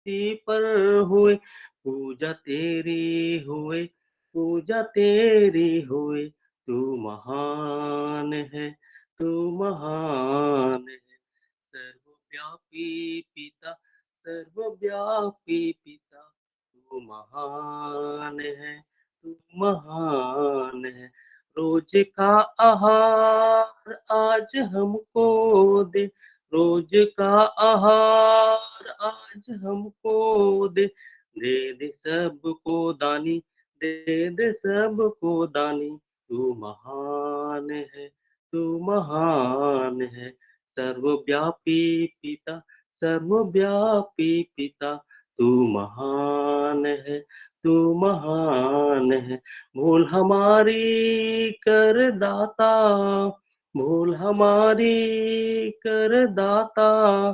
धरती पर हुए, हुए, पूजा तेरी हुए, तू महान है, तू महान है। सर्वव्यापी पिता, सर्वव्यापी पिता, तू महान है, तू महान है। रोज का आहार आज हमको दे, रोज का आहार आज हमको दे, दे दे सबको दानी, दे दे सबको दानी, तू महान है, तू महान है। सर्वव्यापी पिता, सर्वव्यापी पिता, तू महान है, तू महान है। भूल हमारी कर दाता, भूल हमारी कर दाता,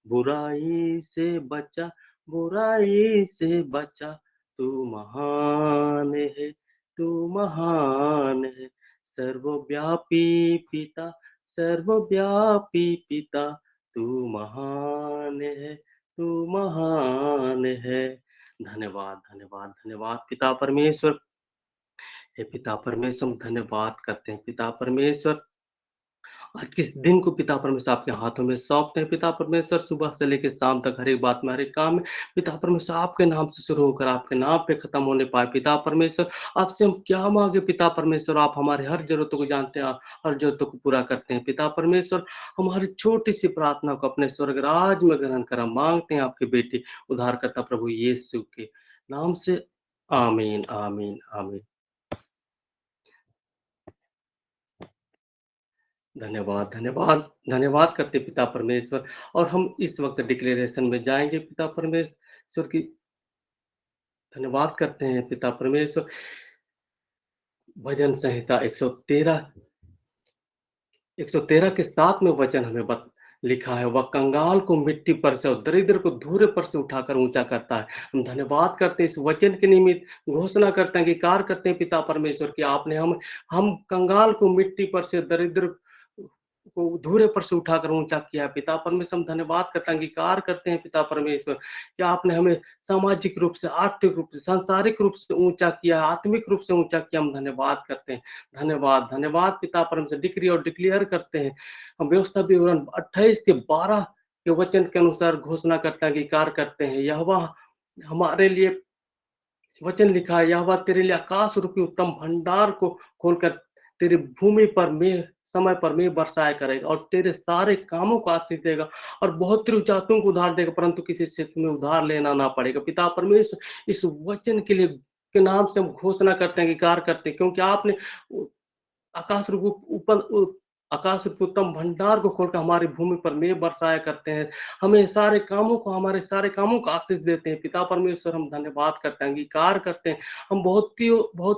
बुराई से बचा, बुराई से बचा, तू महान है, तू महान है। सर्वव्यापी पिता, सर्वव्यापी पिता, तू महान है, तू महान है। धन्यवाद, धन्यवाद, धन्यवाद पिता परमेश्वर। हे पिता परमेश्वर, हम धन्यवाद करते हैं पिता परमेश्वर। आज किस दिन को पिता परमेश्वर आपके हाथों में सौंपते हैं पिता परमेश्वर, सुबह से लेकर शाम तक हर एक बात में, हर एक काम में पिता परमेश्वर आपके नाम से शुरू होकर आपके नाम पे खत्म होने पाए पिता परमेश्वर। आपसे हम क्या मांगे पिता परमेश्वर, आप हमारे हर जरूरतों को जानते हैं, हर जरूरतों को पूरा करते हैं पिता परमेश्वर। हमारी छोटी सी प्रार्थना को अपने स्वर्ग राज में ग्रहण कर हम मांगते हैं आपके बेटे उद्धारकर्ता प्रभु यीशु के नाम से। आमीन, आमीन, आमीन। धन्यवाद, धन्यवाद, धन्यवाद करते पिता परमेश्वर। और हम इस वक्त डिक्लेरेशन में जाएंगे पिता परमेश्वर की धन्यवाद करते हैं पिता परमेश्वर। भजन संहिता 113 के 7 में वचन हमें लिखा है, वह कंगाल को मिट्टी पर से और दरिद्र को धूरे पर से उठाकर ऊंचा करता है। हम धन्यवाद करते हैं इस वचन के निमित्त, घोषणा करते हैं कि कार्य करते हैं पिता परमेश्वर की आपने हम कंगाल को मिट्टी पर से, दरिद्र को धूरे पर से उठाकर ऊंचा किया है पिता परमेश्वर। हम धन्यवाद करते हैं, अंगीकार करते हैं पिता परमेश्वर कि आपने हमें सामाजिक रूप से, आर्थिक रूप से, सांसारिक रूप से ऊंचा किया, आत्मिक रूप से ऊंचा किया। हम धन्यवाद करते हैं, धन्यवाद, धन्यवाद पिता परमेश्वर। डिक्री और डिक्लेयर करते हैं, हम व्यवस्था विवरण 28 के 12 के वचन के अनुसार घोषणा करते हैं, अंगीकार करते हैं, यहोवा हमारे लिए वचन लिखा है, यहोवा तेरे लिए आकाश रूपी उत्तम भंडार को खोलकर तेरी भूमि पर मेघ, समय पर मेघ बरसाया करेगा और तेरे सारे कामों को आशीष देगा और बहुत जातियों को उधार देगा, परंतु किसी से तुम्हें उधार लेना ना पड़ेगा पिता परमेश्वर। इस वचन के लिए के नाम से हम घोषणा करते हैं, अंगीकार करते हैं, क्योंकि आपने आकाश रूपी आकाश रूपी उत्तम भंडार को खोलकर हमारी भूमि पर मेघ बरसाया करते हैं, हमें सारे कामों को, हमारे सारे कामों को आशीष देते हैं पिता परमेश्वर। हम धन्यवाद करते हैं, अंगीकार करते हैं, हम बहुत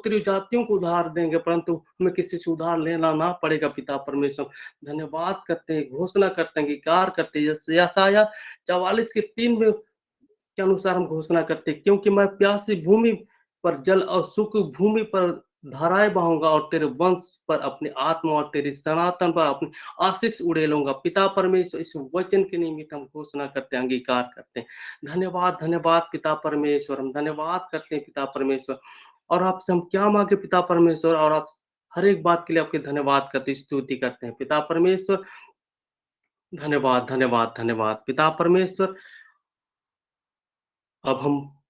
जातियों को उधार देंगे, परंतु हमें किसी से उधार लेना ना पड़ेगा पिता परमेश्वर। धन्यवाद करते हैं, घोषणा करते हैं, अंगीकार करते हैं। यशायाह 44 के 3 में के अनुसार हम घोषणा करते हैं, क्योंकि मैं प्यासी भूमि पर जल और सूखी भूमि पर धाराएं बहाऊंगा और तेरे वंश पर अपनी आत्मा और तेरी सनातन पर अपनी आशीष उड़ेलूंगा पिता परमेश्वर। इस वचन के निमित्त हम घोषणा करते हैं, अंगीकार करते हैं। धन्यवाद, धन्यवाद पिता परमेश्वर। हम धन्यवाद करते हैं पिता परमेश्वर। और आपसे हम क्या मांगे पिता परमेश्वर, और आप हर एक बात के लिए आपके धन्यवाद करते, स्तुति करते हैं पिता परमेश्वर। धन्यवाद, धन्यवाद, धन्यवाद पिता परमेश्वर। अब हम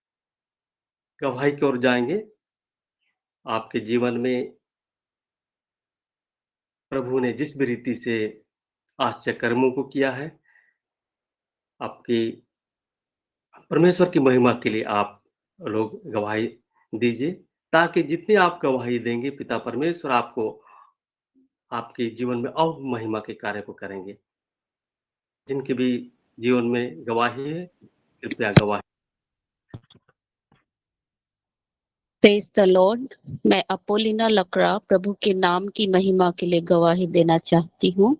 गवाही की ओर जाएंगे। आपके जीवन में प्रभु ने जिस भी रीति से आश्चर्य कर्मों को किया है, आपकी परमेश्वर की महिमा के लिए आप लोग गवाही दीजिए, ताकि जितनी आप गवाही देंगे पिता परमेश्वर आपको आपके जीवन में और महिमा के कार्य को करेंगे। जिनके भी जीवन में गवाही है, कृपया गवाही। Praise the Lord. मैं अपोलिना लकड़ा प्रभु के नाम की महिमा के लिए गवाही देना चाहती हूँ।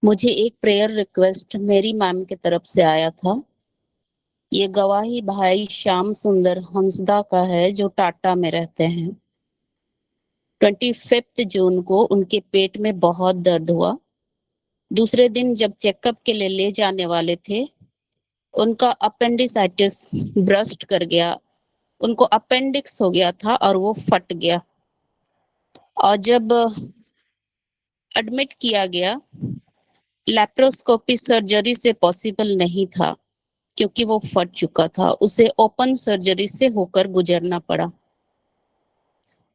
मुझे एक प्रेयर रिक्वेस्ट मेरी मैम की तरफ से आया था। ये गवाही भाई श्याम सुंदर हंसदा का है, जो टाटा में रहते हैं। 25 जून को उनके पेट में बहुत दर्द हुआ। दूसरे दिन जब चेकअप के लिए ले जाने वाले थे, उनका अपेंडिसाइटिस ब्रस्ट कर गया, उनको अपेंडिक्स हो गया था और वो फट गया। और जब एडमिट किया गया, लैप्रोस्कोपी सर्जरी से पॉसिबल नहीं था क्योंकि वो फट चुका था, उसे ओपन सर्जरी से होकर गुजरना पड़ा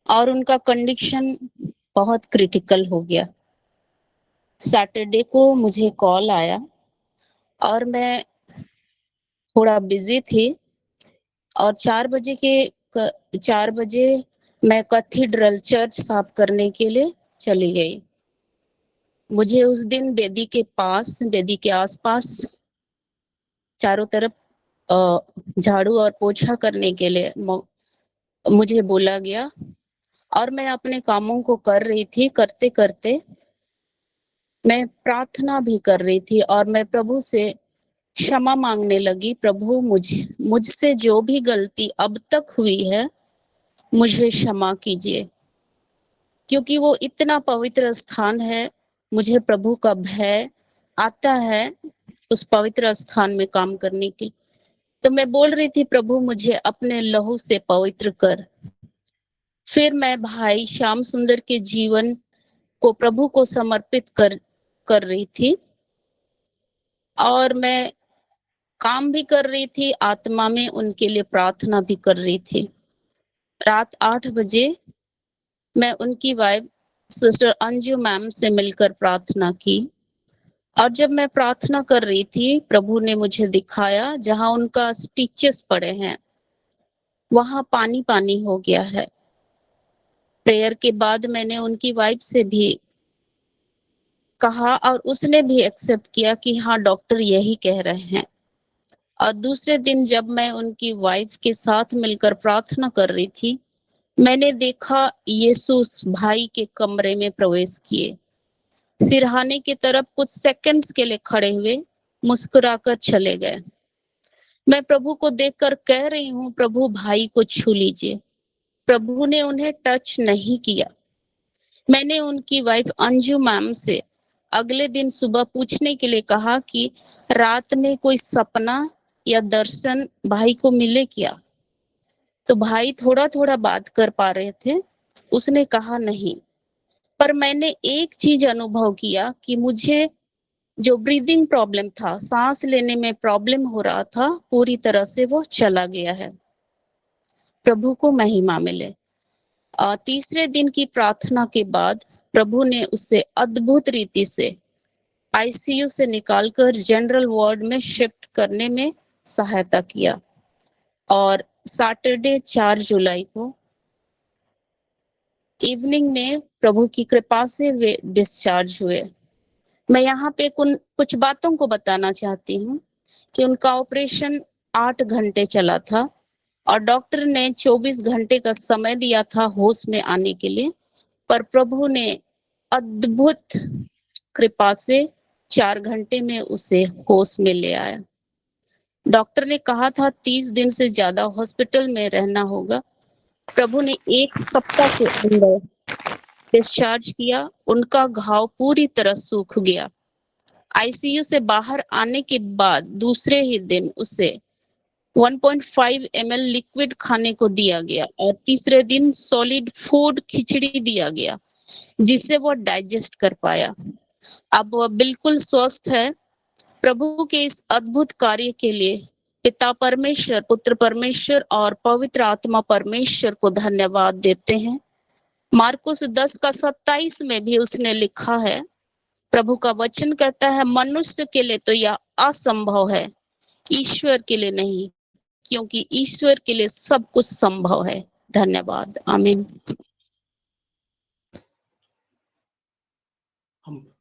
और उनका कंडीशन बहुत क्रिटिकल हो गया। सैटरडे को मुझे कॉल आया और मैं थोड़ा बिजी थी और 4 बजे मैं कैथेड्रल चर्च साफ करने के लिए चली गई। मुझे उस दिन वेदी के आसपास चारों तरफ झाड़ू और पोछा करने के लिए मुझे बोला गया और मैं अपने कामों को कर रही थी। करते करते मैं प्रार्थना भी कर रही थी और मैं प्रभु से क्षमा मांगने लगी। प्रभु, मुझसे जो भी गलती अब तक हुई है मुझे क्षमा कीजिए, क्योंकि वो इतना पवित्र स्थान है। मुझे प्रभु का भय आता है उस पवित्र स्थान में काम करने की। तो मैं बोल रही थी, प्रभु मुझे अपने लहू से पवित्र कर। फिर मैं भाई श्याम सुंदर के जीवन को प्रभु को समर्पित कर रही थी और मैं काम भी कर रही थी, आत्मा में उनके लिए प्रार्थना भी कर रही थी। रात 8 बजे मैं उनकी वाइफ सिस्टर अंजू मैम से मिलकर प्रार्थना की और जब मैं प्रार्थना कर रही थी, प्रभु ने मुझे दिखाया जहां उनका स्टिचेस पड़े हैं वहां पानी पानी हो गया है। प्रेयर के बाद मैंने उनकी वाइफ से भी कहा और उसने भी एक्सेप्ट किया कि हाँ, डॉक्टर यही कह रहे हैं। और दूसरे दिन जब मैं उनकी वाइफ के साथ मिलकर प्रार्थना कर रही थी, मैंने देखा यीशु उस भाई के कमरे में प्रवेश किए, सिरहाने की तरफ कुछ सेकंड्स के लिए खड़े हुए, मुस्कुराकर चले गए। मैं प्रभु को देखकर कह रही हूँ, प्रभु भाई को छू लीजिए। प्रभु ने उन्हें टच नहीं किया। मैंने उनकी वाइफ अंजू मैम से अगले दिन सुबह पूछने के लिए कहा कि रात में कोई सपना या दर्शन भाई को मिले क्या। तो भाई थोड़ा थोड़ा बात कर पा रहे थे। उसने कहा नहीं, पर मैंने एक चीज अनुभव किया कि मुझे जो ब्रीदिंग प्रॉब्लम था, सांस लेने में प्रॉब्लम हो रहा था, पूरी तरह से वो चला गया है। प्रभु को महिमा मिले। तीसरे दिन की प्रार्थना के बाद प्रभु ने उसे अद्भुत रीति से आईसीयू से निकालकर जनरल वार्ड में शिफ्ट करने में सहायता किया और सैटरडे 4 जुलाई को इवनिंग में प्रभु की कृपा से वे डिस्चार्ज हुए। मैं यहाँ पे कुछ बातों को बताना चाहती हूँ कि उनका ऑपरेशन 8 घंटे चला था और डॉक्टर ने 24 घंटे का समय दिया था होश में आने के लिए, पर प्रभु ने अद्भुत कृपा से 4 घंटे में उसे होश में ले आया। डॉक्टर ने कहा था 30 दिन से ज्यादा हॉस्पिटल में रहना होगा। प्रभु ने 1 सप्ताह के अंदर डिस्चार्ज किया। उनका घाव पूरी तरह सूख गया। आईसीयू से बाहर आने के बाद दूसरे ही दिन उसे 1.5 ml लिक्विड खाने को दिया गया और तीसरे दिन सॉलिड फूड खिचड़ी दिया गया जिससे वो डाइजेस्ट कर पाया। अब वह बिल्कुल स्वस्थ है। प्रभु के इस अद्भुत कार्य के लिए पिता परमेश्वर, पुत्र परमेश्वर और पवित्र आत्मा परमेश्वर को धन्यवाद देते हैं। मार्कुस 10 का 27 में भी उसने लिखा है, प्रभु का वचन कहता है, मनुष्य के लिए तो यह असंभव है, ईश्वर के लिए नहीं, क्योंकि ईश्वर के लिए सब कुछ संभव है। धन्यवाद। आमीन।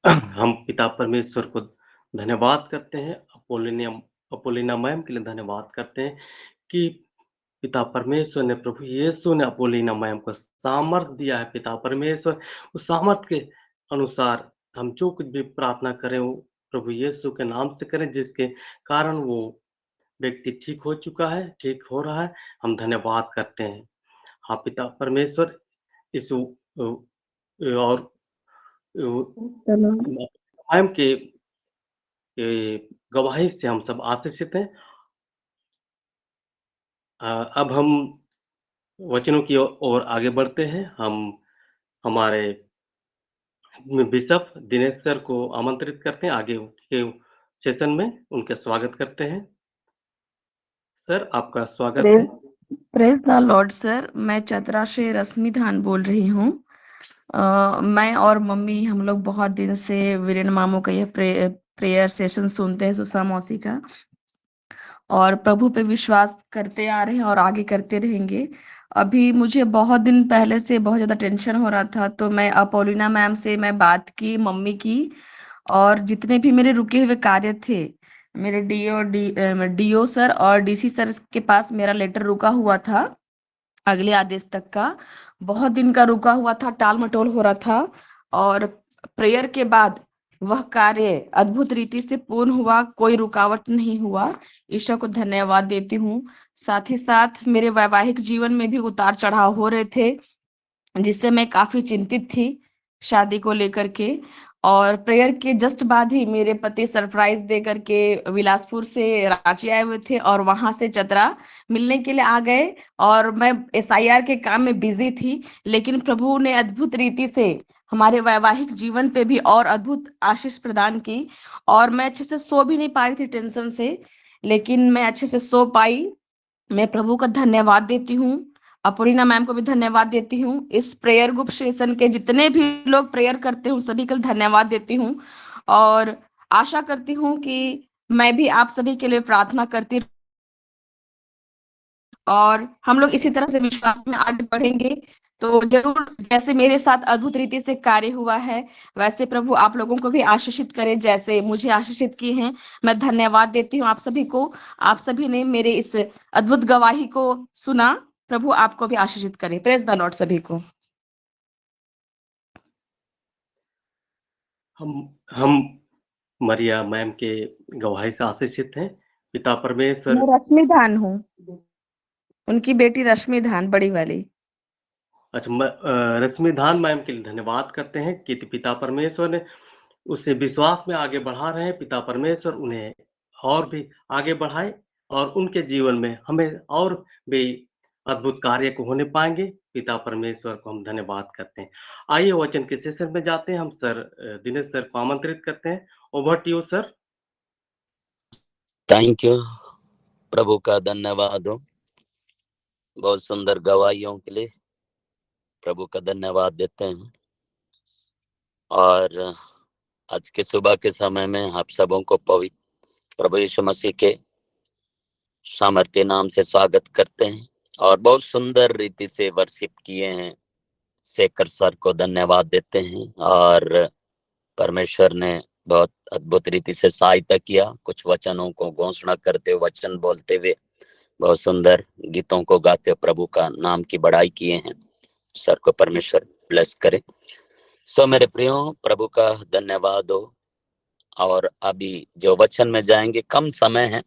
हम पिता परमेश्वर को धन्यवाद करते हैं। अपोलिना मैम के लिए धन्यवाद करते हैं कि पिता परमेश्वर ने, प्रभु यीशु ने अपोलिना मैम को सामर्थ्य दिया है। पिता परमेश्वर उस सामर्थ्य के अनुसार हम जो कुछ भी प्रार्थना करें वो प्रभु यीशु के नाम से करें, जिसके कारण वो व्यक्ति ठीक हो चुका है, ठीक हो रहा है। हम धन्यवाद करते हैं। हाँ पिता परमेश्वर, इस और मैम के गवाही से हम सब आशीषित हैं। अब हम वचनों की ओर आगे बढ़ते हैं। हम हमारे बिशप दिनेश सर को आमंत्रित करते हैं आगे के सेशन में, उनका स्वागत करते हैं। सर, आपका स्वागत है। Praise the Lord sir. मैं चतरा से रश्मि धान बोल रही हूँ। मैं और मम्मी हम लोग बहुत दिन से वीरेन मामू का ये प्रेयर सेशन सुनते हैं, सुषमा मौसी का, और प्रभु पे विश्वास करते आ रहे हैं और आगे करते रहेंगे। अभी मुझे बहुत दिन पहले से बहुत ज्यादा टेंशन हो रहा था, तो मैं अपोलिना मैम से मैं बात की, मम्मी की, और जितने भी मेरे रुके हुए कार्य थे, मेरे डीओ सर और डीसी सर के पास मेरा लेटर रुका हुआ था अगले आदेश तक का। बहुत दिन का रुका हुआ था, टाल मटोल हो रहा था, और प्रेयर के बाद वह कार्य अद्भुत रीति से पूर्ण हुआ, कोई रुकावट नहीं हुआ। ईश्वर को धन्यवाद देती हूँ। साथ ही साथ मेरे वैवाहिक जीवन में भी उतार चढ़ाव हो रहे थे, जिससे मैं काफी चिंतित थी शादी को लेकर के। और प्रेयर के जस्ट बाद ही मेरे पति सरप्राइज दे करके बिलासपुर से रांची आए हुए थे और वहां से चतरा मिलने के लिए आ गए, और मैं एसआईआर के काम में बिजी थी। लेकिन प्रभु ने अद्भुत रीति से हमारे वैवाहिक जीवन पे भी और अद्भुत आशीष प्रदान की, और मैं अच्छे से सो भी नहीं पा रही थी टेंशन से, लेकिन मैं अच्छे से सो पाई। मैं प्रभु का धन्यवाद देती हूँ। अपूर्णा मैम को भी धन्यवाद देती हूँ। इस प्रेयर ग्रुप सेशन के जितने भी लोग प्रेयर करते हैं सभी को धन्यवाद देती हूँ, और आशा करती हूँ कि मैं भी आप सभी के लिए प्रार्थना करती, और हम लोग इसी तरह से विश्वास में आगे बढ़ेंगे। तो जरूर जैसे मेरे साथ अद्भुत रीति से कार्य हुआ है, वैसे प्रभु आप लोगों को भी आशीषित करे जैसे मुझे आशीषित किए हैं। मैं धन्यवाद देती हूँ आप सभी को। आप सभी ने मेरे इस अद्भुत गवाही को सुना। प्रभु आपको भी आशीषित करे। प्रेज द लॉर्ड सभी को। हम मरिया मैम के गवाही से आशीषित हैं। पिता परमेश्वर। मैं रश्मि धान हूँ, उनकी बेटी रश्मि धान, बड़ी वाली। अच्छा, रश्मि धान मैम के लिए धन्यवाद करते हैं कि पिता परमेश्वर ने उसे विश्वास में आगे बढ़ा रहे हैं। पिता परमेश्वर उन्हें और भी आगे बढ़ाए और उनके जीवन में हमें और भी अद्भुत कार्य को होने पाएंगे। पिता परमेश्वर को हम धन्यवाद करते हैं। आइए वचन के सेशन में जाते हैं। हम सर दिनेश सर को आमंत्रित करते हैं। Over to you sir. Thank you. प्रभु का धन्यवाद हो बहुत सुंदर गवाहियों के लिए। प्रभु का धन्यवाद देते हैं। और आज के सुबह के समय में आप सबों को पवित्र प्रभु यीशु मसीह के सामर्थ्य नाम से स्वागत करते हैं, और बहुत सुंदर रीति से वर्शिप किए हैं। शेखर सर को धन्यवाद देते हैं, और परमेश्वर ने बहुत अद्भुत रीति से सहायता किया। कुछ वचनों को घोषणा करते हुए, वचन बोलते हुए, बहुत सुंदर गीतों को गाते हुए प्रभु का नाम की बड़ाई किए हैं। सर को परमेश्वर ब्लेस करे। सो मेरे प्रियो, प्रभु का धन्यवाद हो। और अभी जो वचन में जाएंगे, कम समय है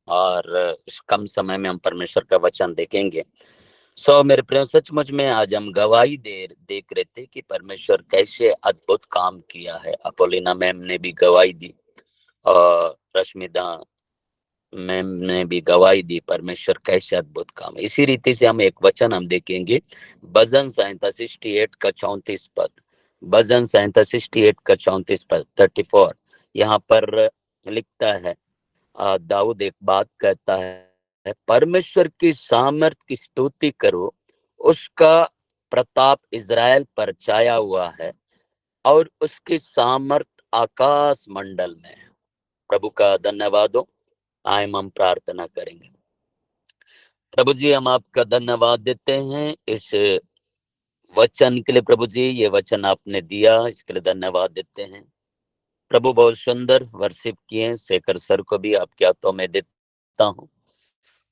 और इस कम समय में हम परमेश्वर का वचन देखेंगे। सो मेरे प्रियो, सचमुच में आज हम गवाही देख रहे थे कि परमेश्वर कैसे अद्भुत काम किया है। अपोलिना मैम ने भी गवाही दी और रश्मिदा मैम ने भी गवाही दी, परमेश्वर कैसे अद्भुत काम। इसी रीति से हम एक वचन हम देखेंगे, भजन संहिता 68 का 34 पद। भजन संहिता 68 का 34 पद 34। यहाँ पर लिखता है, दाऊद एक बात कहता है, परमेश्वर की सामर्थ की स्तुति करो, उसका प्रताप इज़राइल पर छाया हुआ है और उसकी सामर्थ आकाश मंडल में है। प्रभु का धन्यवाद हो। आए हम प्रार्थना करेंगे। प्रभु जी, हम आपका धन्यवाद देते हैं इस वचन के लिए। प्रभु जी, ये वचन आपने दिया, इसके लिए धन्यवाद देते हैं। प्रभु बहुत सुंदर वर्शिप किए। शेखर सर को भी आपके हाथों में देता हूँ।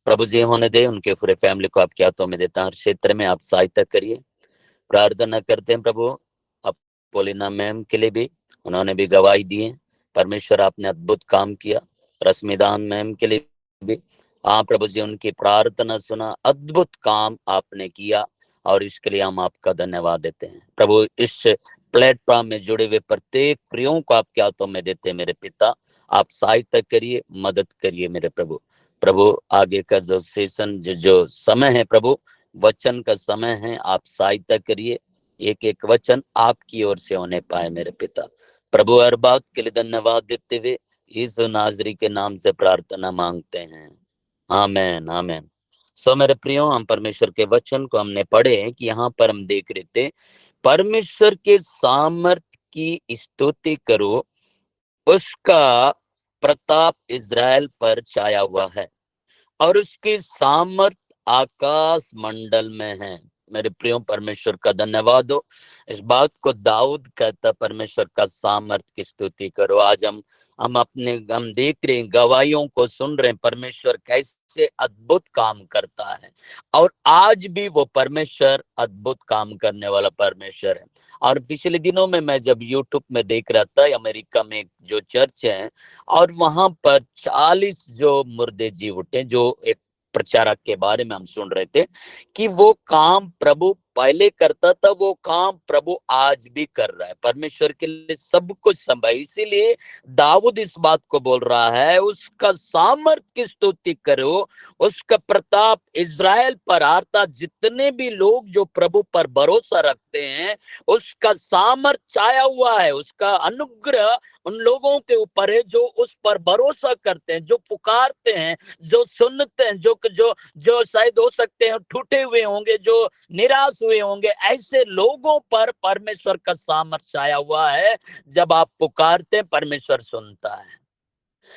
प्रभु जी होने दे, उनके पूरे फैमिली को आपके हाथों में देता हूँ। हर क्षेत्र में आप सहायता करिए। प्रार्थना करते हैं प्रभु अपोलिना मैम के लिए भी, उन्होंने भी गवाही दी है। परमेश्वर आपने अद्भुत काम किया। रश्मिदान मैम के लिए भी, हाँ प्रभु जी, उनकी प्रार्थना सुना, अद्भुत काम आपने किया, और इसके लिए हम आपका धन्यवाद देते हैं। प्रभु इस प्लेटफॉर्म में जुड़े हुए प्रत्येक प्रियों को आपके हाथों में देते हैं। मेरे पिता, आप सहायता करिए, मदद करिए मेरे प्रभु। प्रभु आगे का जो सेशन जो समय है प्रभु, वचन का समय है, आप सहायता करिए, एक एक वचन आपकी ओर से होने पाए मेरे पिता प्रभु। हर बात के लिए धन्यवाद देते हुए यीशु नाजरी के नाम से प्रार्थना मांगते हैं, आमेन आमेन। सो मेरे प्रियो, हम परमेश्वर के वचन को हमने पढ़े कि यहाँ पर हम देख रहे थे, परमेश्वर के सामर्थ की स्तुति करो, उसका प्रताप इज़राइल पर छाया हुआ है और उसकी सामर्थ आकाश मंडल में है। मेरे प्रियो, परमेश्वर का धन्यवाद हो। इस बात को दाऊद कहता, परमेश्वर का सामर्थ की स्तुति करो। आज हम देख रहे हैं, गवाहियों को सुन रहे हैं, परमेश्वर कैसे अद्भुत काम करता है। और आज भी वो परमेश्वर अद्भुत काम करने वाला परमेश्वर है। और पिछले दिनों में मैं जब यूट्यूब में देख रहा था, अमेरिका में जो चर्च है, और वहां पर 40 जो मुर्दे जी उठे, जो एक प्रचारक के बारे में हम सुन रहे थे कि वो काम प्रभु पहले करता था, वो काम प्रभु आज भी कर रहा है। परमेश्वर के लिए सब कुछ संभव। इसीलिए दाऊद इस बात को बोल रहा है, उसका सामर्थ की स्तुति करो, उसका प्रताप इज़राइल पर आता। जितने भी लोग जो प्रभु पर भरोसा रखते हैं, उसका सामर्थ छाया हुआ है, उसका अनुग्रह उन लोगों के ऊपर है जो उस पर भरोसा करते हैं, जो पुकारते हैं, जो सुनते हैं, जो शायद हो सकते हैं टूटे हुए होंगे, जो निराश हुए होंगे, ऐसे लोगों पर परमेश्वर का सामर्थ छाया हुआ है। जब आप पुकारते हैं, परमेश्वर सुनता है।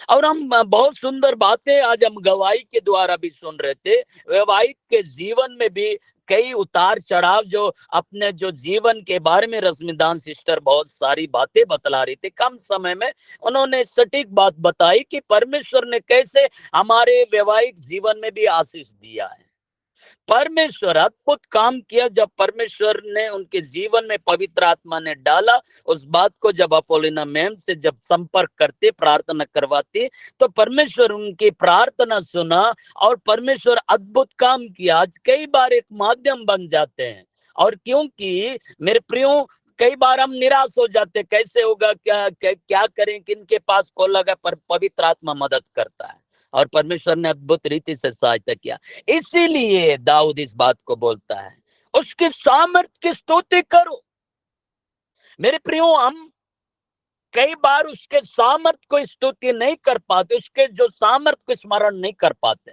और हम बहुत सुंदर बातें आज हम गवाही के द्वारा भी सुन रहे थे। वैवाहिक के जीवन में भी कई उतार चढ़ाव, जो अपने जो जीवन के बारे में रश्मिदान सिस्टर बहुत सारी बातें बतला रही थी। कम समय में उन्होंने सटीक बात बताई कि परमेश्वर ने कैसे हमारे वैवाहिक जीवन में भी आशीष दिया है। परमेश्वर अद्भुत काम किया। जब परमेश्वर ने उनके जीवन में पवित्र आत्मा ने डाला, उस बात को जब अपोलिना मैम से जब संपर्क करते, प्रार्थना करवाती, तो परमेश्वर उनकी प्रार्थना सुना और परमेश्वर अद्भुत काम किया। आज कई बार एक माध्यम बन जाते हैं, और क्योंकि मेरे प्रियो, कई बार हम निराश हो जाते, कैसे होगा, क्या करें, किनके पास कॉल लगा, पर पवित्र आत्मा मदद करता है और परमेश्वर ने अद्भुत रीति से सहायता किया। इसीलिए दाऊद इस बात को बोलता है, उसके सामर्थ की स्तुति करो। मेरे प्रियो, हम कई बार उसके सामर्थ को स्तुति नहीं कर पाते, उसके जो सामर्थ को स्मरण नहीं कर पाते,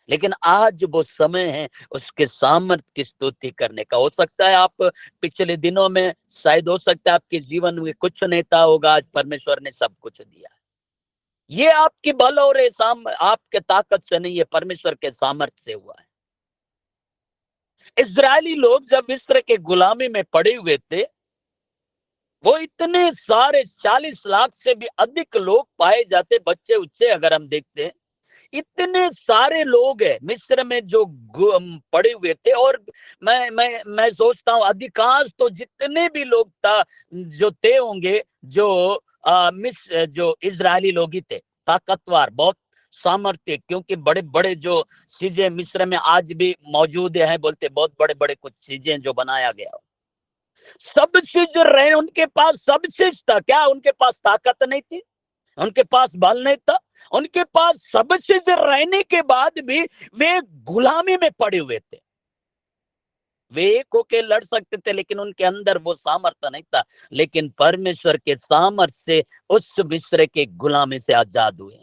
लेकिन आज वो समय है उसके सामर्थ की स्तुति करने का। हो सकता है आप पिछले दिनों में, शायद हो सकता है आपके जीवन में कुछ नहीं था, होगा, आज परमेश्वर ने सब कुछ दिया। ये आपकी बल और आपके ताकत से नहीं है, परमेश्वर के सामर्थ्य से हुआ है। इजरायली लोग जब मिस्र के गुलामी में पड़े हुए थे, वो इतने सारे 40 लाख से भी अधिक लोग पाए जाते, बच्चे उच्चे अगर हम देखते हैं, इतने सारे लोग हैं मिस्र में जो पड़े हुए थे। और मैं सोचता हूँ अधिकांश तो जितने भी लोग था जो थे होंगे, जो मिस्र जो इजरायली लोग ही थे, ताकतवर, बहुत सामर्थ्य, क्योंकि बड़े बड़े जो चीजें मिस्र में आज भी मौजूद है, बोलते बहुत बड़े बड़े कुछ चीजें जो बनाया गया, सब चीज रहे, उनके पास सब चीज था। क्या उनके पास ताकत नहीं थी? उनके पास बल नहीं था? उनके पास सब चीज रहने के बाद भी वे गुलामी में पड़े हुए थे। वे एक होके लड़ सकते थे, लेकिन उनके अंदर वो सामर्थ्य नहीं था। लेकिन परमेश्वर के सामर्थ्य से उस मिस्र के गुलामी से आजाद हुए।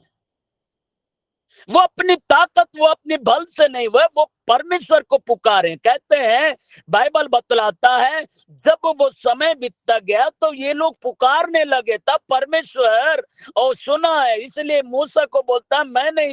वो अपनी ताकत, वो अपने बल से नहीं, वो परमेश्वर को पुकारे। कहते हैं, बाइबल बतलाता है, जब वो समय बीतता गया तो ये लोग पुकारने लगे, तब परमेश्वर और सुना है। इसलिए मूसा को बोलता, मैंने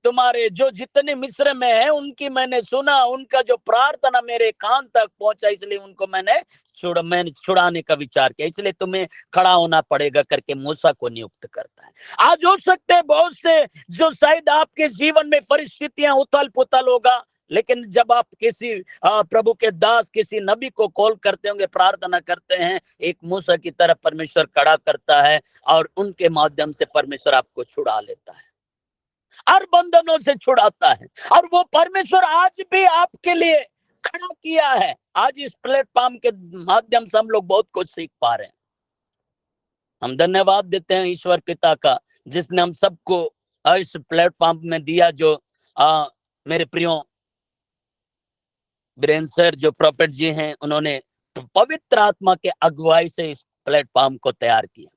तुम्हारे जो जितने मिस्र में हैं उनकी मैंने सुना, उनका जो प्रार्थना मेरे कान तक पहुंचा, इसलिए उनको मैंने छुड़ाने का विचार किया, इसलिए तुम्हें खड़ा होना पड़ेगा करके मूसा को नियुक्त करता है। आज हो सकते हैं बहुत से जो शायद आपके जीवन में परिस्थितियां उथल पुथल होगा, लेकिन जब आप किसी प्रभु के दास, किसी नबी को कॉल करते होंगे, प्रार्थना करते हैं, एक मूसा की तरफ परमेश्वर खड़ा करता है और उनके माध्यम से परमेश्वर आपको छुड़ा लेता है, हर बंधनों से छुड़ाता है। और वो परमेश्वर आज भी आपके लिए खड़ा किया है। आज इस प्लेटफॉर्म के माध्यम से हम लोग बहुत कुछ सीख पा रहे हैं। हम धन्यवाद देते हैं ईश्वर पिता का, जिसने हम सबको इस प्लेटफॉर्म में दिया, जो मेरे प्रियो बीरेन सर जो प्रोफेट जी हैं, उन्होंने पवित्र आत्मा के अगुवाई से इस प्लेटफॉर्म को तैयार किया।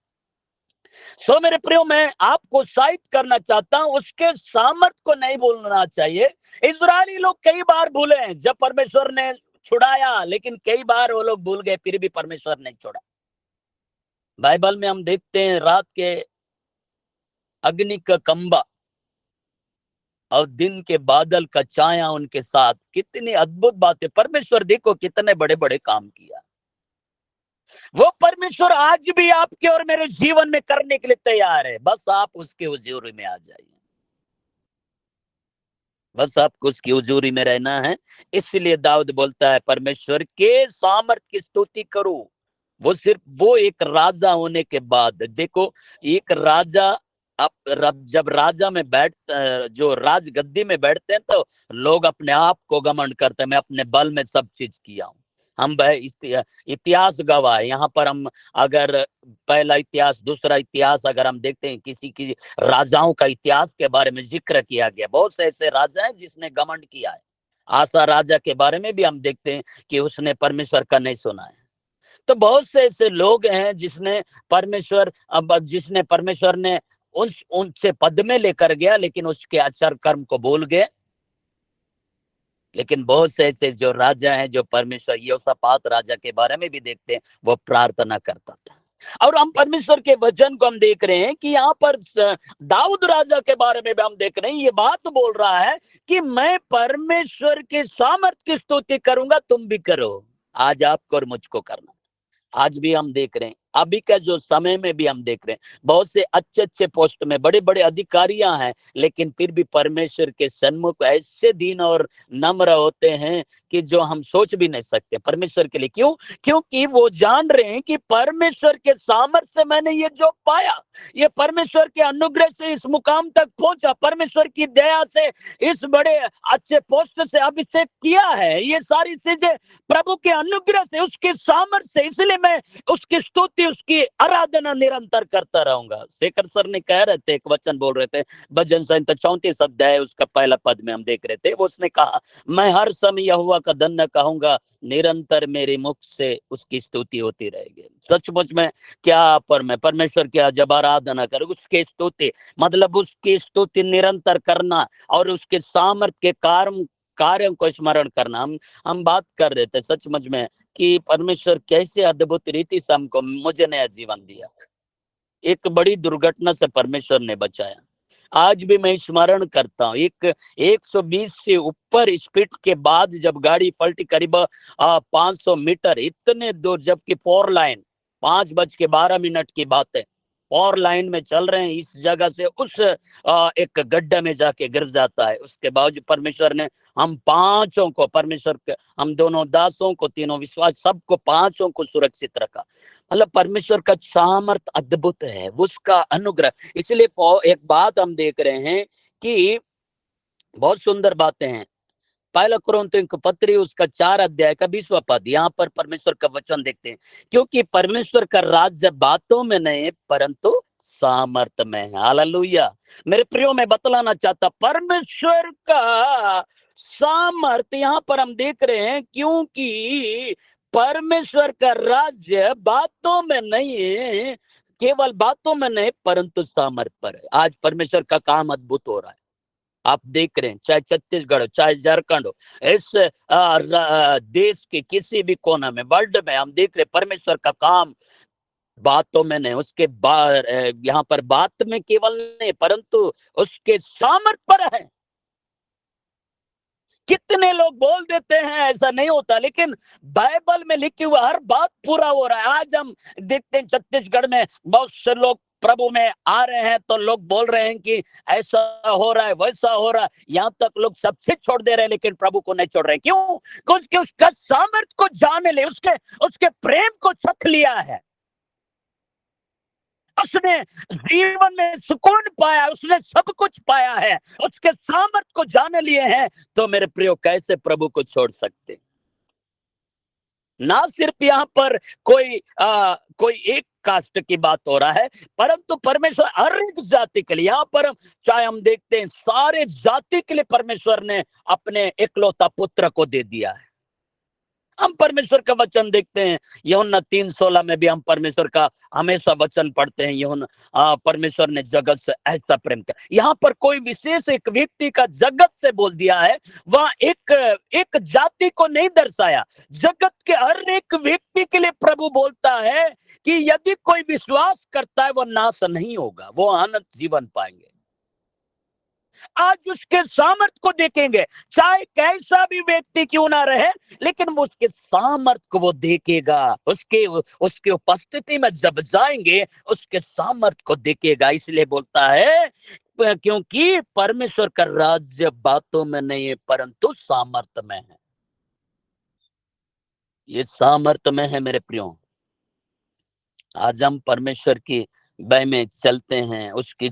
तो मेरे प्रियो, मैं आपको उत्साहित करना चाहता हूं, उसके सामर्थ्य को नहीं भूलना चाहिए। इजरायली लोग कई बार भूले हैं जब परमेश्वर ने छुड़ाया, लेकिन कई बार वो लोग भूल गए, फिर भी परमेश्वर ने छोड़ा। बाइबल में हम देखते हैं रात के अग्नि का कंबा और दिन के बादल का छाया उनके साथ, कितनी अद्भुत बातें। परमेश्वर देखो कितने बड़े बड़े काम किया। वो परमेश्वर आज भी आपके और मेरे जीवन में करने के लिए तैयार है, बस आप उसके हुजूरी में आ जाइए, बस आपको उसकी हुजूरी में रहना है। इसलिए दाऊद बोलता है, परमेश्वर के सामर्थ्य की स्तुति करो। वो सिर्फ वो एक राजा होने के बाद, देखो एक राजा जब राजा में जो राज गद्दी में बैठते हैं तो लोग अपने आप को घमंड करते हैं, मैं अपने बल में सब चीज किया हूं। हम इतिहास गवाह है। यहाँ पर हम अगर पहला इतिहास, दूसरा इतिहास अगर हम देखते हैं, किसी की राजाओं का इतिहास के बारे में जिक्र किया गया। बहुत से ऐसे राजा हैं जिसने घमंड किया है। आसा राजा के बारे में भी हम देखते हैं कि उसने परमेश्वर का नहीं सुना है। तो बहुत से ऐसे लोग हैं जिसने परमेश्वर ने उनसे पद में लेकर गया, लेकिन उसके आचार कर्म को भूल गए। लेकिन बहुत से ऐसे जो राजा हैं, जो परमेश्वर, यहोशापात राजा के बारे में भी देखते हैं, वो प्रार्थना करता था। और हम परमेश्वर के वचन को हम देख रहे हैं कि यहाँ पर दाऊद राजा के बारे में भी हम देख रहे हैं, ये बात बोल रहा है कि मैं परमेश्वर के सामर्थ्य की स्तुति करूंगा, तुम भी करो। आज आपको और मुझको करना। आज भी हम देख रहे हैं, अभी का जो समय में भी हम देख रहे हैं, बहुत से अच्छे अच्छे पोस्ट में बड़े बड़े अधिकारियां हैं, लेकिन फिर भी परमेश्वर के सन्मुख ऐसे दीन और नम्र होते हैं कि जो हम सोच भी नहीं सकते परमेश्वर के लिए। क्यों? क्योंकि वो जान रहे हैं कि परमेश्वर के सामर्थ्य से मैंने ये जो पाया, ये परमेश्वर के अनुग्रह से इस मुकाम तक पहुंचा, परमेश्वर की दया से इस बड़े अच्छे पोस्ट से अभिषेक किया है। ये सारी चीजें प्रभु के अनुग्रह से, उसके सामर्थ्य से, इसलिए मैं उसकी स्तुति, उसकी आराधना निरंतर करता रहूंगा। शेखर सर ने कह रहे थे, एक वचन बोल रहे थे, भजन संहिता 34 अध्याय उसका पहला पद में हम देख रहे थे। उसने कहा, मैं हर समय यहोवा का धन्य कहूंगा, निरंतर मेरे मुख से उसकी स्तुति होती रहेगी। सचमुच में क्या पर मैं परमेश्वर की जब आराधना करूं, उसकी स्तुति मतलब उसकी स्तुति निरंतर करना और उसके सामर्थ्य के कार्यों को स्मरण करना। हम बात कर रहे थे सचमुच में कि परमेश्वर कैसे अद्भुत रीति से हमको, मुझे नया जीवन दिया। एक बड़ी दुर्घटना से परमेश्वर ने बचाया। आज भी मैं स्मरण करता हूँ, एक 120 से ऊपर स्पीड के बाद जब गाड़ी पलटी, करीब 500 मीटर इतने दूर, जबकि 4 लाइन, 5:12 की बात है, 4 लाइन में चल रहे हैं, इस जगह से उस एक गड्ढे में जाके गिर जाता है। उसके बावजूद परमेश्वर ने हम पांचों को, परमेश्वर के हम दोनों दासों को, तीनों विश्वास, सबको पांचों को सुरक्षित रखा। मतलब परमेश्वर का सामर्थ अद्भुत है, उसका अनुग्रह। इसलिए एक बात हम देख रहे हैं कि बहुत सुंदर बातें हैं। पहला कुरिन्थियों की पत्री उसका 4 अध्याय का 20वां पद, यहाँ पर परमेश्वर का वचन देखते हैं, क्योंकि परमेश्वर का राज्य बातों में नहीं परंतु सामर्थ में है। हालेलुया। मेरे प्रियो, मैं बतलाना चाहता, परमेश्वर का सामर्थ यहाँ पर हम देख रहे हैं, क्योंकि परमेश्वर का राज्य बातों में नहीं है, केवल बातों में नहीं परंतु सामर्थ पर है। आज परमेश्वर का काम अद्भुत हो रहा है। आप देख रहे हैं, चाहे छत्तीसगढ़ हो, चाहे झारखंड हो, इस देश के किसी भी कोना में, वर्ल्ड में, हम देख रहे परमेश्वर का काम बातों में नहीं, उसके यहाँ पर बात में केवल नहीं परंतु उसके सामर्थ पर है। कितने लोग बोल देते हैं ऐसा नहीं होता, लेकिन बाइबल में लिखी हुआ हर बात पूरा हो रहा है। आज हम देखते हैं छत्तीसगढ़ में बहुत से लोग प्रभु में आ रहे हैं, तो लोग बोल रहे हैं कि ऐसा हो रहा है, वैसा हो रहा है, यहाँ तक लोग सब चीज छोड़ दे रहे हैं, लेकिन प्रभु को नहीं छोड़ रहे। क्यों? क्योंकि उसका सामर्थ्य को जाने ले, उसके प्रेम को चख लिया है, उसने जीवन में सुकून पाया, उसने सब कुछ पाया है, उसके सामर्थ्य को जाने लिए हैं। तो मेरे प्रियो, कैसे प्रभु को छोड़ सकते? ना सिर्फ यहाँ पर कोई एक कास्ट की बात हो रहा है, परंतु परमेश्वर हर एक जाति के लिए, यहाँ पर चाहे हम देखते हैं सारे जाति के लिए परमेश्वर ने अपने एकलौता पुत्र को दे दिया है। हम परमेश्वर का वचन देखते हैं, यूहन्ना 3:16 में भी हम परमेश्वर का हमेशा वचन पढ़ते हैं। यूहन्ना परमेश्वर ने जगत से ऐसा प्रेम किया, यहाँ पर कोई विशेष एक व्यक्ति का जगत से बोल दिया है, वह एक जाति को नहीं दर्शाया। जगत के हर एक व्यक्ति के लिए प्रभु बोलता है कि यदि कोई विश्वास करता है वो नाश नहीं होगा, वो अनंत जीवन पाएंगे। आज उसके सामर्थ्य को देखेंगे, चाहे कैसा भी व्यक्ति क्यों ना रहे, लेकिन वो उसके सामर्थ्य को वो देखेगा। उसके उपस्थिति में जब जाएंगे उसके सामर्थ्य को देखेगा। इसलिए बोलता है क्योंकि परमेश्वर का राज्य बातों में नहीं है परंतु सामर्थ्य में है। ये सामर्थ्य में है मेरे प्रियो। आज हम परमेश्वर की वह में चलते हैं, उसकी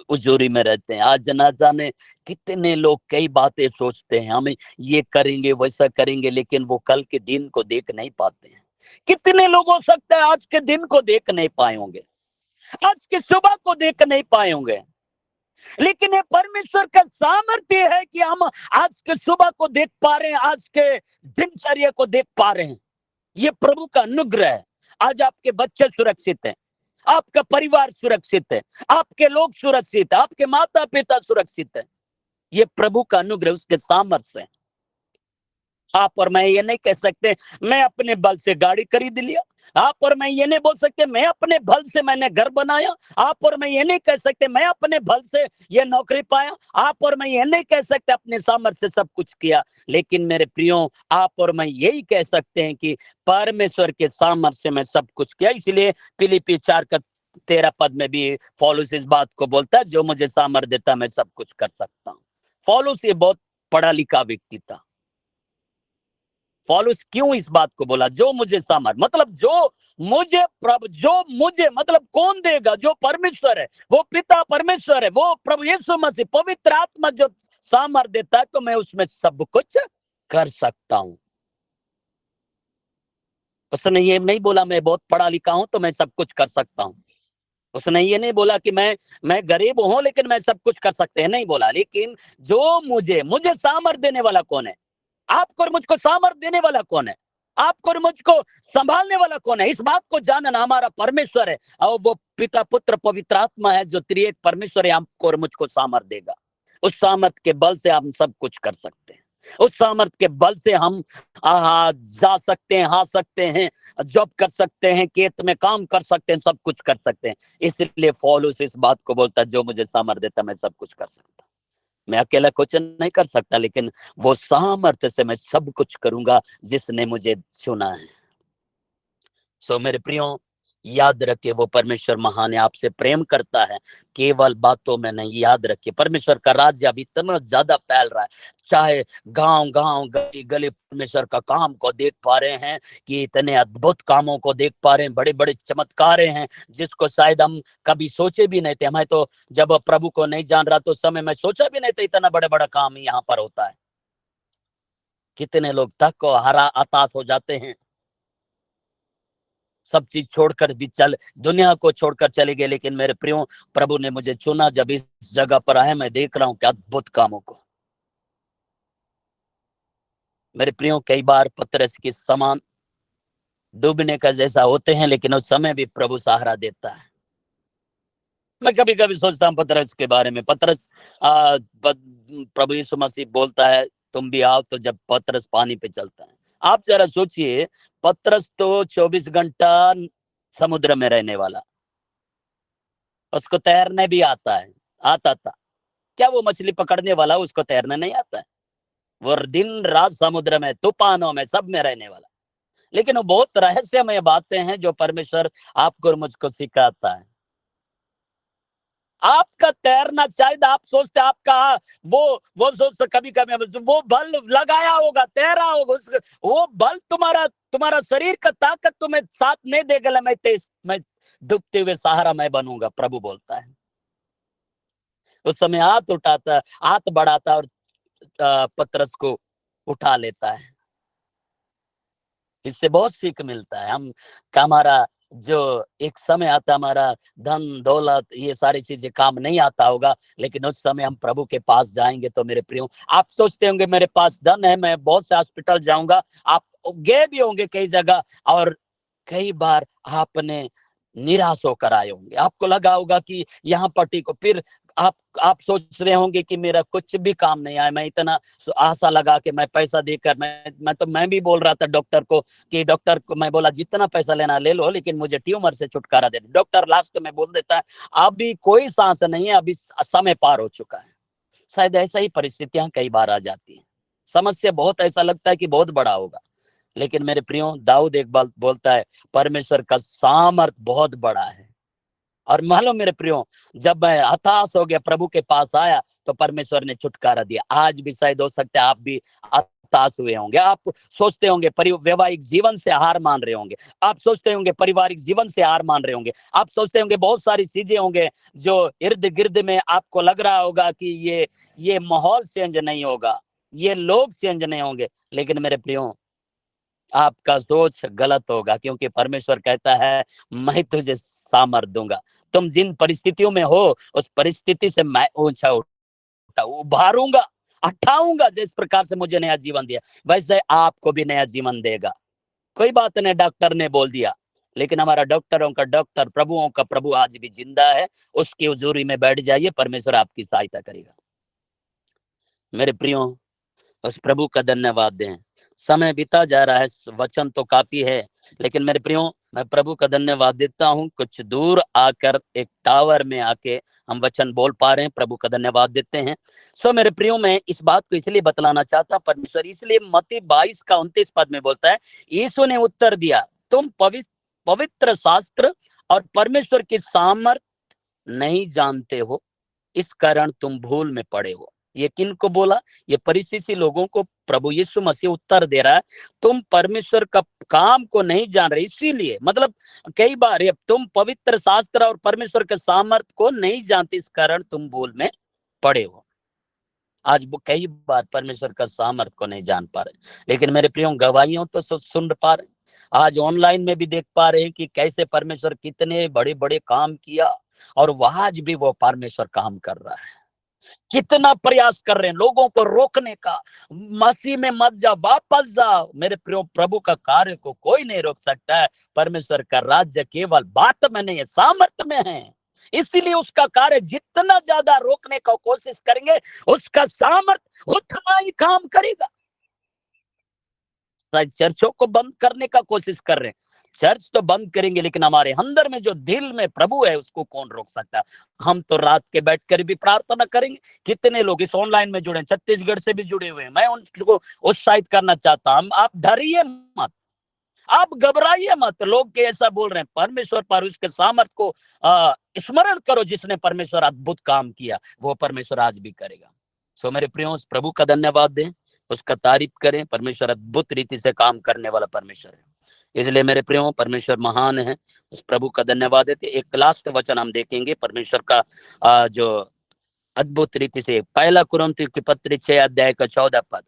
उजूरी में रहते हैं। आज ना जाने कितने लोग कई बातें सोचते हैं, हम ये करेंगे वैसा करेंगे, लेकिन वो कल के दिन को देख नहीं पाते हैं। कितने लोग हो सकता है आज के दिन को देख नहीं पाए होंगे, आज की सुबह को देख नहीं पाए होंगे, लेकिन ये परमेश्वर का सामर्थ्य है कि हम आज के सुबह को देख पा रहे हैं, आज के दिनचर्या को देख पा रहे हैं। ये प्रभु का अनुग्रह है। आज आपके बच्चे सुरक्षित हैं, आपका परिवार सुरक्षित है, आपके लोग सुरक्षित है, आपके माता पिता सुरक्षित है। ये प्रभु का अनुग्रह, उसके सामर्थ्य है। आप और मैं ये नहीं कह सकते मैं अपने बल से गाड़ी खरीद लिया। आप और मैं ये नहीं बोल सकते मैं अपने बल से मैंने घर बनाया। आप और मैं ये नहीं कह सकते मैं अपने बल से ये नौकरी पाया। आप और मैं ये नहीं कह सकते अपने सामर्थ्य से सब कुछ किया। लेकिन मेरे प्रियो, आप और मैं यही कह सकते हैं कि परमेश्वर के सामर्थ्य से मैं सब कुछ किया। इसलिए फिलिप्पी 4:13 में भी पौलुस इस बात को बोलता है, जो मुझे सामर्थ्य देता मैं सब कुछ कर सकता हूँ। पौलुस ये बहुत पढ़ा लिखा व्यक्ति था। पौलुस क्यों इस बात को बोला, जो मुझे सामर्थ्य, मतलब जो मुझे मतलब कौन देगा? जो परमेश्वर है, वो पिता परमेश्वर है, वो प्रभु यीशु मसीह पवित्र आत्मा जो सामर्थ्य देता है, तो मैं उसमें सब कुछ कर सकता हूं। उसने ये नहीं बोला मैं बहुत पढ़ा लिखा हूं तो मैं सब कुछ कर सकता हूं। उसने ये नहीं बोला कि मैं गरीब हूं लेकिन मैं सब कुछ कर सकते हैं, नहीं बोला। लेकिन जो मुझे सामर्थ्य देने वाला कौन है? आपको और मुझको सामर्थ्य देने वाला कौन है? आपको और मुझको संभालने वाला कौन है? इस बात को जानना हमारा परमेश्वर है, और वो पिता पुत्र पवित्र आत्मा है जो त्रिएक परमेश्वर है। आपको और मुझको सामर्थ्य देगा। उस सामर्थ्य के बल से हम सब कुछ कर सकते हैं। उस सामर्थ्य के बल से हम जा सकते हैं, आ सकते हैं, जॉब कर सकते हैं, खेत में काम कर सकते हैं, सब कुछ कर सकते हैं। इसलिए पौलुस इस बात को बोलता है, जो मुझे सामर्थ्य देता मैं सब कुछ कर सकता। मैं अकेला कुछ नहीं कर सकता, लेकिन वो सामर्थ्य से मैं सब कुछ करूंगा जिसने मुझे चुना है। सो मेरे प्रियो, याद रखिए वो परमेश्वर महान है, आपसे प्रेम करता है, केवल बातों में नहीं। याद रखिए परमेश्वर का राज्य अभी इतना ज्यादा फैल रहा है, चाहे गांव गांव गली गली परमेश्वर का काम को देख पा रहे हैं कि इतने अद्भुत कामों को देख पा रहे हैं, बड़े बड़े चमत्कार हैं जिसको शायद हम कभी सोचे भी नहीं थे। मैं तो जब प्रभु को नहीं जान रहा तो समय में सोचा भी नहीं था इतना बड़ा बड़ा काम यहाँ पर होता है। कितने लोग तक को हरा हताश हो जाते हैं, सब चीज छोड़कर भी दुनिया को छोड़कर चले गए। लेकिन मेरे प्रियो, प्रभु ने मुझे चुना, जब इस जगह पर आए मैं देख रहा हूं क्या अद्भुत कामों को। मेरे प्रियो, कई बार पतरस के समान डूबने का जैसा होते हैं, लेकिन उस समय भी प्रभु सहारा देता है। मैं कभी कभी सोचता हूँ पतरस के बारे में। पतरस प्रभु यीशु मसीह बोलता है तुम भी आओ, तो जब पतरस पानी पे चलता है, आप जरा सोचिए, पतरस तो 24 घंटा समुद्र में रहने वाला, उसको तैरने भी आता था। क्या वो मछली पकड़ने वाला उसको तैरना नहीं आता है? वो दिन रात समुद्र में, तूफानों में, सब में रहने वाला। लेकिन वो बहुत रहस्यमय बातें हैं जो परमेश्वर आपको और मुझको सिखाता है। आपका तैरना, शायद आप सोचते आपका वो सोचते कभी कभी वो बल लगाया होगा, तैरा होगा, वो बल तुम्हारा शरीर का ताकत तुम्हें साथ नहीं देगा। मैं डूबते हुए सहारा मैं बनूंगा, प्रभु बोलता है। उस समय हाथ बढ़ाता और पतरस को उठा लेता है। इससे बहुत सीख मिलता है। हमारा जो एक समय आता, हमारा धन दौलत ये सारी चीजें काम नहीं आता होगा, लेकिन उस समय हम प्रभु के पास जाएंगे तो मेरे प्रियो, आप सोचते होंगे मेरे पास धन है, मैं बहुत से हॉस्पिटल जाऊंगा, आप गए भी होंगे कई जगह, और कई बार आपने निराश होकर आए होंगे, आपको लगा होगा कि यहाँ पट्टी को, फिर आप सोच रहे होंगे कि मेरा कुछ भी काम नहीं आया, मैं इतना आशा लगा के मैं पैसा देकर मैं भी बोल रहा था डॉक्टर को कि डॉक्टर को मैं बोला जितना पैसा लेना ले लो, लेकिन मुझे ट्यूमर से छुटकारा दे। डॉक्टर लास्ट में बोल देता है अभी कोई सांस नहीं है, अभी समय पार हो चुका है। शायद ऐसा ही परिस्थितियां कई बार आ जाती है, समस्या बहुत ऐसा लगता है कि बहुत बड़ा होगा, लेकिन मेरे प्रियो दाऊद एक बात बोलता है परमेश्वर का सामर्थ बहुत बड़ा है। और मालूम मेरे प्रियो, जब मैं हताश हो गया प्रभु के पास आया तो परमेश्वर ने छुटकारा दिया। आज भी शायद हो सकता है आप भी हताश हुए होंगे, आप सोचते होंगे वैवाहिक जीवन से हार मान रहे होंगे, आप सोचते होंगे पारिवारिक जीवन से हार मान रहे होंगे, आप सोचते होंगे बहुत सारी चीजें होंगे जो इर्द गिर्द में आपको लग रहा होगा कि ये माहौल चेंज नहीं होगा, ये लोग चेंज नहीं होंगे, लेकिन मेरे प्रियो आपका सोच गलत होगा, क्योंकि परमेश्वर कहता है मैं तुझे सामर्थ दूंगा। तुम जिन परिस्थितियों में हो उस परिस्थिति से मैं ऊंचा उभारूंगा, उठाऊंगा। जिस प्रकार से मुझे नया जीवन दिया वैसे आपको भी नया जीवन देगा। कोई बात नहीं, डॉक्टर ने बोल दिया, लेकिन हमारा डॉक्टरों का डॉक्टर, प्रभुओं का प्रभु आज भी जिंदा है। उसकी हुजूरी में बैठ जाइए, परमेश्वर आपकी सहायता करेगा। मेरे प्रियो, उस प्रभु का धन्यवाद दें। समय बीता जा रहा है, वचन तो काफी है, लेकिन मेरे प्रियो मैं प्रभु का धन्यवाद देता हूँ। कुछ दूर आकर एक टावर में आके हम वचन बोल पा रहे हैं, प्रभु का धन्यवाद देते हैं। सो मेरे प्रियो, मैं इस बात को इसलिए बतलाना चाहता हूँ, परमेश्वर इसलिए मत्ती 22:29 में बोलता है, यीशु ने उत्तर दिया, तुम पवित्र शास्त्र और परमेश्वर की सामर्थ नहीं जानते हो, इस कारण तुम भूल में पड़े हो। ये किन को बोला? ये परिस्थिति लोगों को प्रभु यीशु मसीह उत्तर दे रहा है, तुम परमेश्वर का काम को नहीं जान रहे, इसीलिए, मतलब कई बार तुम पवित्र शास्त्र और परमेश्वर के सामर्थ को नहीं जानते, इस कारण तुम भूल में पड़े हो। आज वो कई बार परमेश्वर का सामर्थ को नहीं जान पा रहे, लेकिन मेरे प्रियो गवाहियों तो सुन पा रहे, आज ऑनलाइन में भी देख पा रहे हैं कि कैसे परमेश्वर कितने बड़े बड़े काम किया, और आज भी वो परमेश्वर काम कर रहा है। कितना प्रयास कर रहे हैं लोगों को रोकने का, मसीह में मत जाओ, वापस जाओ। मेरे प्रियो, प्रभु का कार्य को कोई नहीं रोक सकता है। परमेश्वर का राज्य केवल बात में नहीं है, सामर्थ्य में है। इसीलिए उसका कार्य जितना ज्यादा रोकने का कोशिश करेंगे, उसका सामर्थ्य उतना ही काम करेगा। चर्चों को बंद करने का कोशिश कर रहे हैं, चर्च तो बंद करेंगे, लेकिन हमारे अंदर में जो दिल में प्रभु है उसको कौन रोक सकता है? हम तो रात के बैठकर भी प्रार्थना करेंगे। कितने लोग इस ऑनलाइन में जुड़े, छत्तीसगढ़ से भी जुड़े हुए हैं, मैं उनको उत्साहित करना चाहता हूं, आप डरिए मत, आप घबराइए मत। लोग के ऐसा बोल रहे हैं, परमेश्वर पर उसके सामर्थ को स्मरण करो, जिसने परमेश्वर अद्भुत काम किया वो परमेश्वर आज भी करेगा। सो मेरे प्रियो, प्रभु का धन्यवाद दें, उसका तारीफ करें। परमेश्वर अद्भुत रीति से काम करने वाला परमेश्वर है, इसलिए मेरे प्रियो परमेश्वर महान है, उस प्रभु का धन्यवाद देते। एक लास्ट वचन हम देखेंगे परमेश्वर का जो अद्भुत रीति से, 1 कुरिन्थियों की पत्री 6:14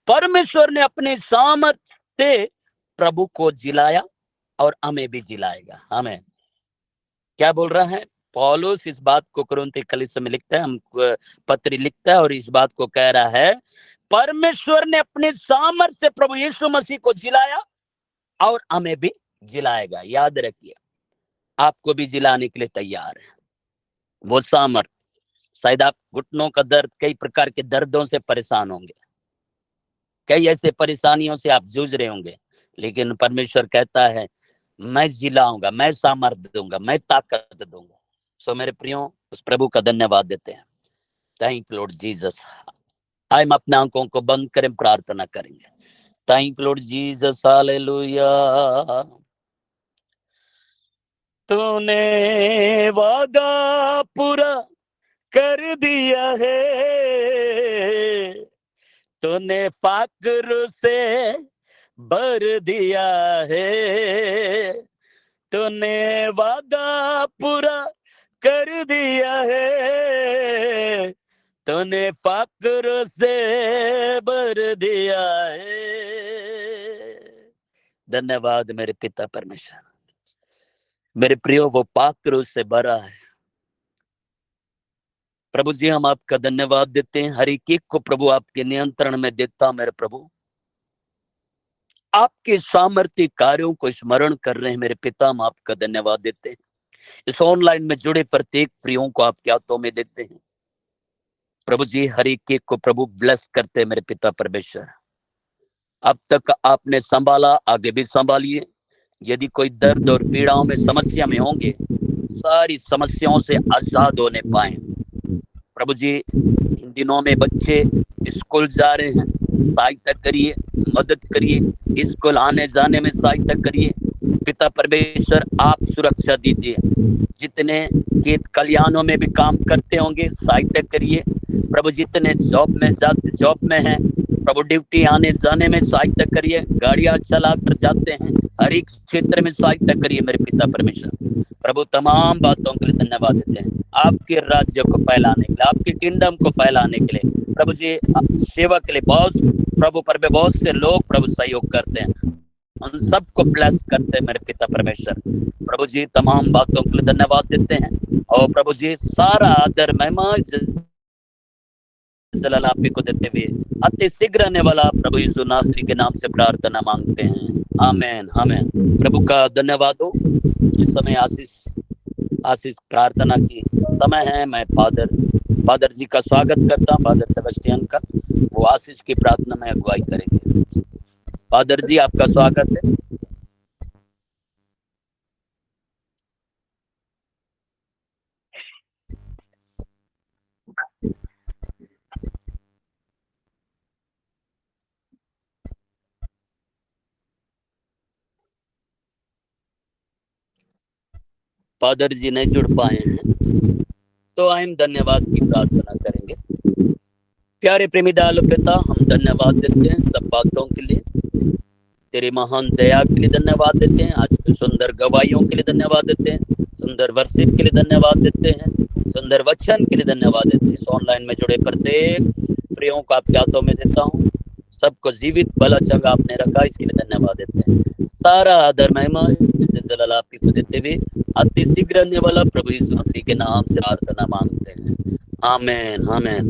परमेश्वर ने अपने सामर्थ से प्रभु को जिलाया और हमें भी जिलाएगा। हमें क्या बोल रहा है पौलुस? इस बात को कुरिन्थी कलीसिया में लिखता है, हम पत्री लिखता है, और इस बात को कह रहा है परमेश्वर ने अपने सामर्थ से प्रभु यीशु मसीह को जिलाया और हमें भी जिलाएगा। याद रखिए, आपको भी जिलाने के लिए तैयार है वो सामर्थ। शायद आप घुटनों का दर्द, कई प्रकार के दर्दों से परेशान होंगे, कई ऐसे परेशानियों से आप जूझ रहे होंगे, लेकिन परमेश्वर कहता है मैं जिलाऊंगा, मैं सामर्थ दूंगा, मैं ताकत दूंगा। सो मेरे प्रियो, उस प्रभु का धन्यवाद देते हैं। Thank Lord Jesus. आइए हम अपने आंखों को बंद करें, प्रार्थना करेंगे। Thank Lord Jesus, hallelujah. तूने वादा पूरा कर दिया है, तूने फाकर से भर दिया है, तूने वादा पूरा कर दिया है, तूने फाकर से भर दिया है। धन्यवाद मेरे पिता परमेश्वर। मेरे प्रियो, वो पाक क्रूस से भरा है। प्रभु जी, हम आपका धन्यवाद देते हैं। हर एक को प्रभु आपके नियंत्रण में देखता मेरे प्रभु, आपके सामर्थ्य कार्यों को स्मरण कर रहे हैं मेरे पिता। हम आपका धन्यवाद देते हैं। इस ऑनलाइन में जुड़े प्रत्येक प्रियों को आपके हाथों में देखते हैं प्रभु जी। हर एक को प्रभु ब्लेस करते हैं मेरे पिता परमेश्वर। अब तक आपने संभाला, आगे भी संभालिए। यदि कोई दर्द और पीड़ाओं में, समस्या में होंगे, सारी समस्याओं से आजाद होने पाए प्रभु जी। इन दिनों में बच्चे स्कूल जा रहे हैं, सहायता करिए, मदद करिए, स्कूल आने जाने में सहायता करिए पिता परमेश्वर। आप सुरक्षा दीजिए। जितने खेत कल्याणों में भी काम करते होंगे, सहायता करिए प्रभु। जितने जॉब में हैं प्रभु, ड्यूटी आने जाने में सहायता करिए। गाड़ियां चला कर जाते हैं, हर एक क्षेत्र में सहायता करिए मेरे पिता परमेश्वर। प्रभु, तमाम बातों के लिए धन्यवाद देते हैं। आपके राज्य को फैलाने के लिए, आपके किंगडम को फैलाने के लिए प्रभु जी, सेवा के लिए बहुत प्रभु पर बहुत से लोग प्रभु सहयोग करते हैं। उन सबको ब्लेस करते हैं मेरे पिता परमेश्वर। प्रभु जी, तमाम बातों के लिए धन्यवाद देते हैं। और प्रभु जी, सारा आदर महिमा जलाल आप ही को देते हुए अति शीघ्र आने वाला प्रभु यीशु नासरी के नाम से प्रार्थना मांगते हैं, आमेन आमेन। प्रभु का धन्यवाद हो। इस समय आशीष प्रार्थना की समय है। मैं फादर जी का स्वागत करता हूँ, फादर सेबेस्टियन का। वो आशीष की प्रार्थना में अगुवाई करेंगे। फादर जी, आपका स्वागत है। फादर जी नहीं जुड़ पाए हैं तो हम धन्यवाद की प्रार्थना करेंगे। प्यारे प्रेमी दयालु पिता, हम धन्यवाद देते हैं सब बातों के लिए। तेरी महान दया के लिए धन्यवाद देते हैं। आज के सुंदर गवाहियों के लिए धन्यवाद देते हैं। सुंदर वर्शिप के लिए धन्यवाद देते हैं। सुंदर वचन के लिए धन्यवाद देते हैं। इस ऑनलाइन में जुड़े प्रत्येक प्रियों को आपके हाथों में देता हूँ। सबको जीवित भला चंगा आपने रखा, इसके लिए धन्यवाद देते हैं। सारा आदर महिमा जलाल आप ही को देते हुए अति शीघ्र आने वाला प्रभु यीशु मसीह के नाम से प्रार्थना मांगते हैं, आमेन आमेन।